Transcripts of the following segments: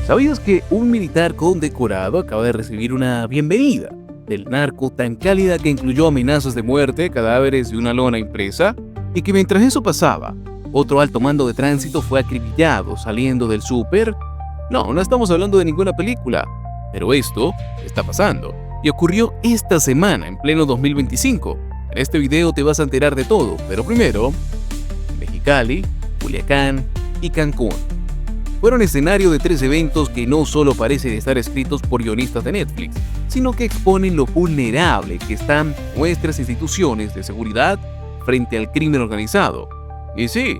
¿Sabías que un militar condecorado acaba de recibir una bienvenida del narco tan cálida que incluyó amenazas de muerte, cadáveres y una lona impresa? Y que mientras eso pasaba, otro alto mando de tránsito fue acribillado saliendo del súper. No estamos hablando de ninguna película, pero esto está pasando y ocurrió esta semana en pleno 2025. En este video te vas a enterar de todo, pero primero, Mexicali, Culiacán y Cancún fueron escenario de 3 eventos que no solo parecen estar escritos por guionistas de Netflix, sino que exponen lo vulnerable que están nuestras instituciones de seguridad frente al crimen organizado. Y sí,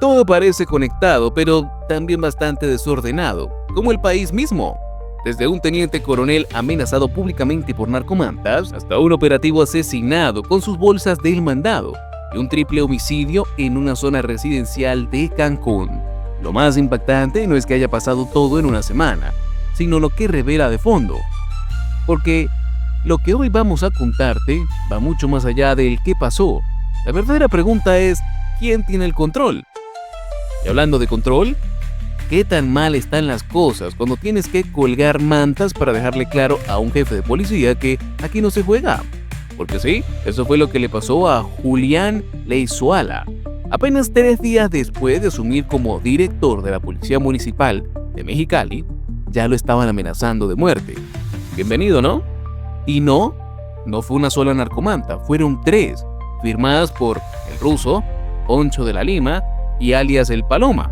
todo parece conectado, pero también bastante desordenado, como el país mismo. Desde un teniente coronel amenazado públicamente por narcomantas, hasta un operativo asesinado con sus bolsas del mandado, y un triple homicidio en una zona residencial de Cancún. Lo más impactante no es que haya pasado todo en una semana, sino lo que revela de fondo. Porque lo que hoy vamos a contarte va mucho más allá del qué pasó. La verdadera pregunta es, ¿quién tiene el control? Y hablando de control, ¿qué tan mal están las cosas cuando tienes que colgar mantas para dejarle claro a un jefe de policía que aquí no se juega? Porque sí, eso fue lo que le pasó a Julián Leizaola. Apenas 3 días después de asumir como director de la Policía Municipal de Mexicali, ya lo estaban amenazando de muerte. Bienvenido, ¿no? Y no fue una sola narcomanta, fueron 3, firmadas por el ruso, Poncho de la Lima y alias El Paloma.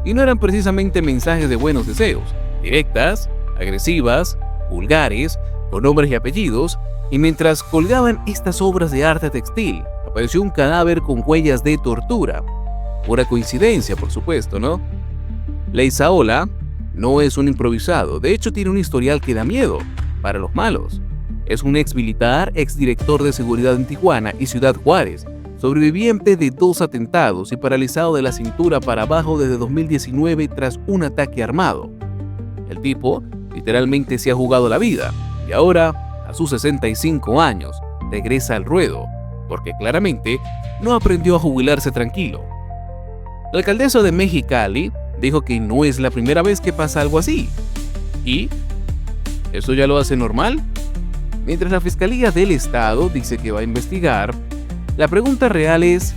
Y no eran precisamente mensajes de buenos deseos, directas, agresivas, vulgares, con nombres y apellidos, y mientras colgaban estas obras de arte textil, apareció un cadáver con huellas de tortura. Pura coincidencia, por supuesto, ¿no? Leizaola no es un improvisado, de hecho tiene un historial que da miedo para los malos. Es un ex militar, ex director de seguridad en Tijuana y Ciudad Juárez, sobreviviente de 2 atentados y paralizado de la cintura para abajo desde 2019 tras un ataque armado. El tipo literalmente se ha jugado la vida y ahora, a sus 65 años, regresa al ruedo, porque claramente no aprendió a jubilarse tranquilo. La alcaldesa de Mexicali dijo que no es la primera vez que pasa algo así. ¿Y eso ya lo hace normal? Mientras la Fiscalía del Estado dice que va a investigar, la pregunta real es,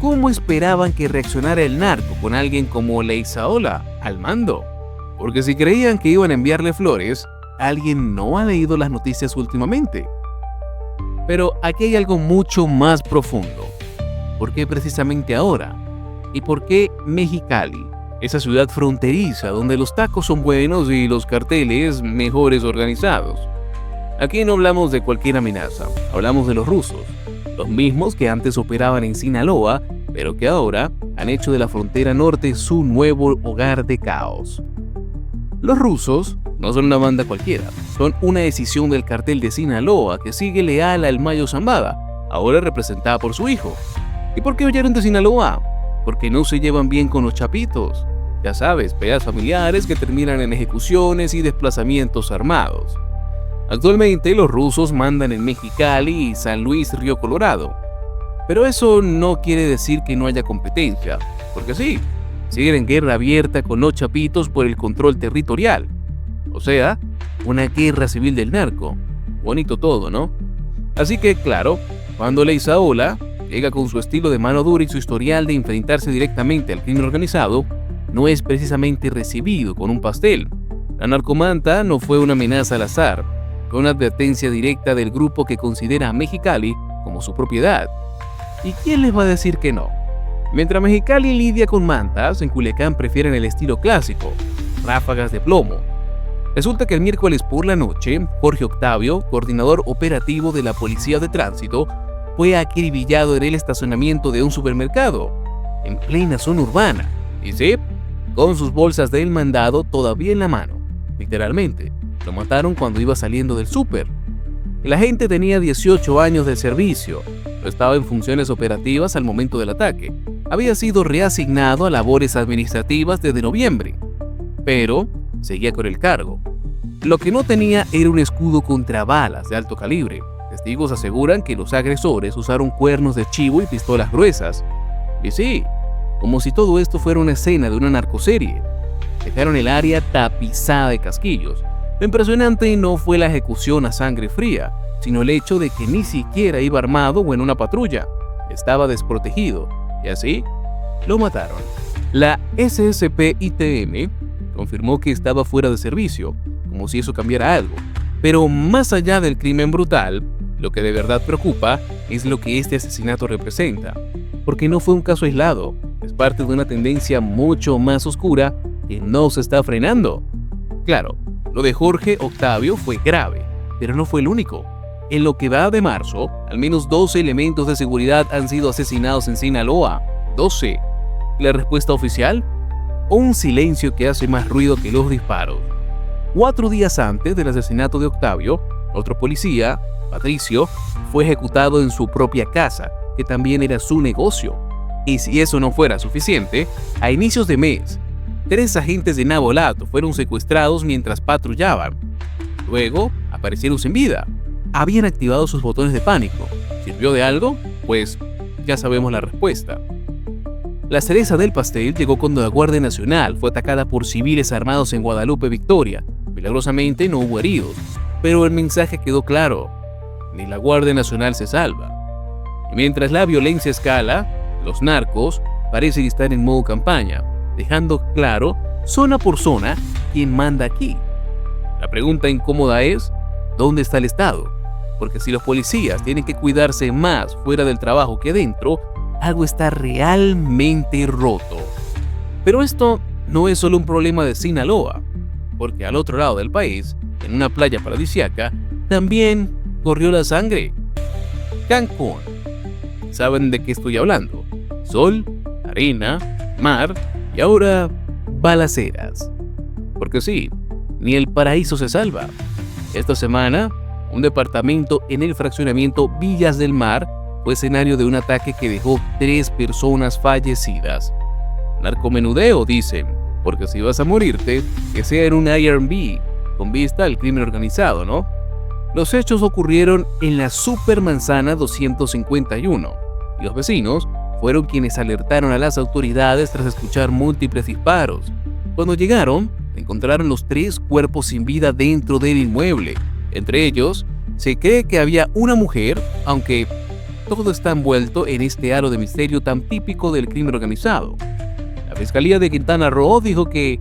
¿cómo esperaban que reaccionara el narco con alguien como Leizaola al mando? Porque si creían que iban a enviarle flores, alguien no ha leído las noticias últimamente. Pero aquí hay algo mucho más profundo. ¿Por qué precisamente ahora? ¿Y por qué Mexicali, esa ciudad fronteriza donde los tacos son buenos y los carteles mejores organizados? Aquí no hablamos de cualquier amenaza, hablamos de los rusos, los mismos que antes operaban en Sinaloa, pero que ahora han hecho de la frontera norte su nuevo hogar de caos. Los rusos no son una banda cualquiera, son una decisión del cartel de Sinaloa que sigue leal al Mayo Zambada, ahora representada por su hijo. ¿Y por qué huyeron de Sinaloa? Porque no se llevan bien con los chapitos. Ya sabes, peleas familiares que terminan en ejecuciones y desplazamientos armados. Actualmente los rusos mandan en Mexicali y San Luis Río Colorado. Pero eso no quiere decir que no haya competencia, porque sí, siguen en guerra abierta con los chapitos por el control territorial. O sea, una guerra civil del narco. Bonito todo, ¿no? Así que, claro, cuando Leizaola llega con su estilo de mano dura y su historial de enfrentarse directamente al crimen organizado, no es precisamente recibido con un pastel. La narcomanta no fue una amenaza al azar, fue una advertencia directa del grupo que considera a Mexicali como su propiedad. ¿Y quién les va a decir que no? Mientras Mexicali lidia con mantas, en Culiacán prefieren el estilo clásico, ráfagas de plomo. Resulta que el miércoles por la noche, Jorge Octavio, coordinador operativo de la Policía de Tránsito, fue acribillado en el estacionamiento de un supermercado, en plena zona urbana. Y sí, con sus bolsas del mandado todavía en la mano. Literalmente, lo mataron cuando iba saliendo del súper. El agente tenía 18 años de servicio, no estaba en funciones operativas al momento del ataque. Había sido reasignado a labores administrativas desde noviembre, pero seguía con el cargo. Lo que no tenía era un escudo contra balas de alto calibre. Testigos aseguran que los agresores usaron cuernos de chivo y pistolas gruesas. Y sí, como si todo esto fuera una escena de una narcoserie. dejaron el área tapizada de casquillos. Lo impresionante no fue la ejecución a sangre fría, sino el hecho de que ni siquiera iba armado o en una patrulla. Estaba desprotegido, y así lo mataron. La SSP-ITM confirmó que estaba fuera de servicio, como si eso cambiara algo. Pero más allá del crimen brutal, lo que de verdad preocupa es lo que este asesinato representa, porque no fue un caso aislado, es parte de una tendencia mucho más oscura que no se está frenando. Claro, lo de Jorge Octavio fue grave, pero no fue el único. En lo que va de marzo, al menos 12 elementos de seguridad han sido asesinados en Sinaloa. 12. ¿La respuesta oficial? Un silencio que hace más ruido que los disparos. 4 días antes del asesinato de Octavio, otro policía, Patricio, fue ejecutado en su propia casa, que también era su negocio. Y si eso no fuera suficiente, a inicios de mes, 3 agentes de Navolato fueron secuestrados mientras patrullaban. Luego, aparecieron sin vida. Habían activado sus botones de pánico. ¿Sirvió de algo? Pues ya sabemos la respuesta. La cereza del pastel llegó cuando la Guardia Nacional fue atacada por civiles armados en Guadalupe, Victoria. Milagrosamente no hubo heridos, pero el mensaje quedó claro: ni la Guardia Nacional se salva. Y mientras la violencia escala, los narcos parecen estar en modo campaña, dejando claro, zona por zona, quién manda aquí. La pregunta incómoda es, ¿dónde está el Estado? Porque si los policías tienen que cuidarse más fuera del trabajo que dentro, algo está realmente roto. Pero esto no es solo un problema de Sinaloa, porque al otro lado del país, en una playa paradisíaca, también corrió la sangre. Cancún. ¿Saben de qué estoy hablando? Sol, arena, mar y ahora balaceras. Porque sí, ni el paraíso se salva. Esta semana, un departamento en el fraccionamiento Villas del Mar fue escenario de un ataque que dejó 3 personas fallecidas. Narcomenudeo, dicen, porque si vas a morirte, que sea en un Airbnb, con vista al crimen organizado, ¿no? Los hechos ocurrieron en la Supermanzana 251, y los vecinos fueron quienes alertaron a las autoridades tras escuchar múltiples disparos. Cuando llegaron, encontraron los 3 cuerpos sin vida dentro del inmueble. Entre ellos, se cree que había una mujer, aunque todo está envuelto en este halo de misterio tan típico del crimen organizado. La Fiscalía de Quintana Roo dijo que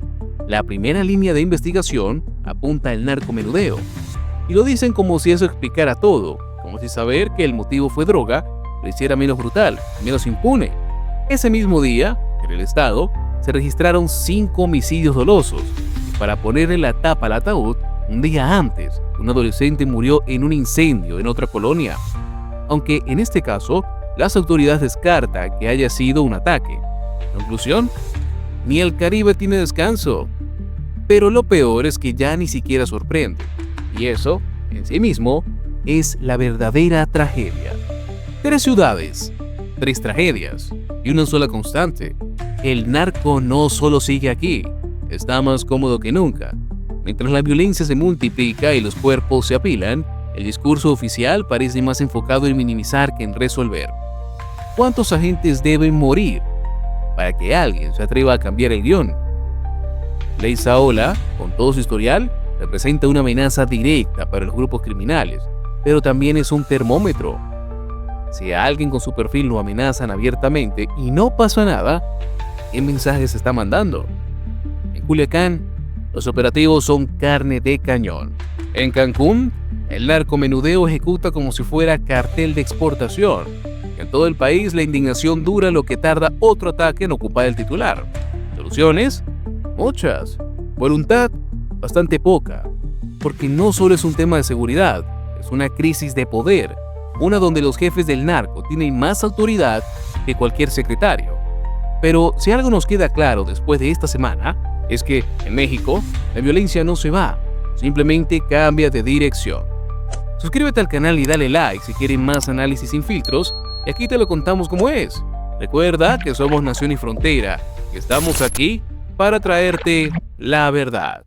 la primera línea de investigación apunta al narcomenudeo. Y lo dicen como si eso explicara todo, como si saber que el motivo fue droga lo hiciera menos brutal, menos impune. Ese mismo día, en el estado, se registraron 5 homicidios dolosos. Y para ponerle la tapa al ataúd, un día antes, un adolescente murió en un incendio en otra colonia. Aunque en este caso, las autoridades descartan que haya sido un ataque. Conclusión, ni el Caribe tiene descanso. Pero lo peor es que ya ni siquiera sorprende. Y eso, en sí mismo, es la verdadera tragedia. 3 ciudades, 3 tragedias y una sola constante. El narco no solo sigue aquí, está más cómodo que nunca. Mientras la violencia se multiplica y los cuerpos se apilan, el discurso oficial parece más enfocado en minimizar que en resolver. ¿Cuántos agentes deben morir para que alguien se atreva a cambiar el guión? Ley Saola, con todo su historial, representa una amenaza directa para los grupos criminales, pero también es un termómetro. Si a alguien con su perfil lo amenazan abiertamente y no pasa nada, ¿qué mensaje se está mandando? En Culiacán, los operativos son carne de cañón. En Cancún, el narcomenudeo ejecuta como si fuera cartel de exportación. En todo el país, la indignación dura lo que tarda otro ataque en ocupar el titular. ¿Soluciones? Muchas. Voluntad, bastante poca. Porque no solo es un tema de seguridad, es una crisis de poder. Una donde los jefes del narco tienen más autoridad que cualquier secretario. Pero si algo nos queda claro después de esta semana, es que en México la violencia no se va, simplemente cambia de dirección. Suscríbete al canal y dale like si quieren más análisis sin filtros, y aquí te lo contamos como es. Recuerda que somos Nación y Frontera, que estamos aquí para traerte la verdad.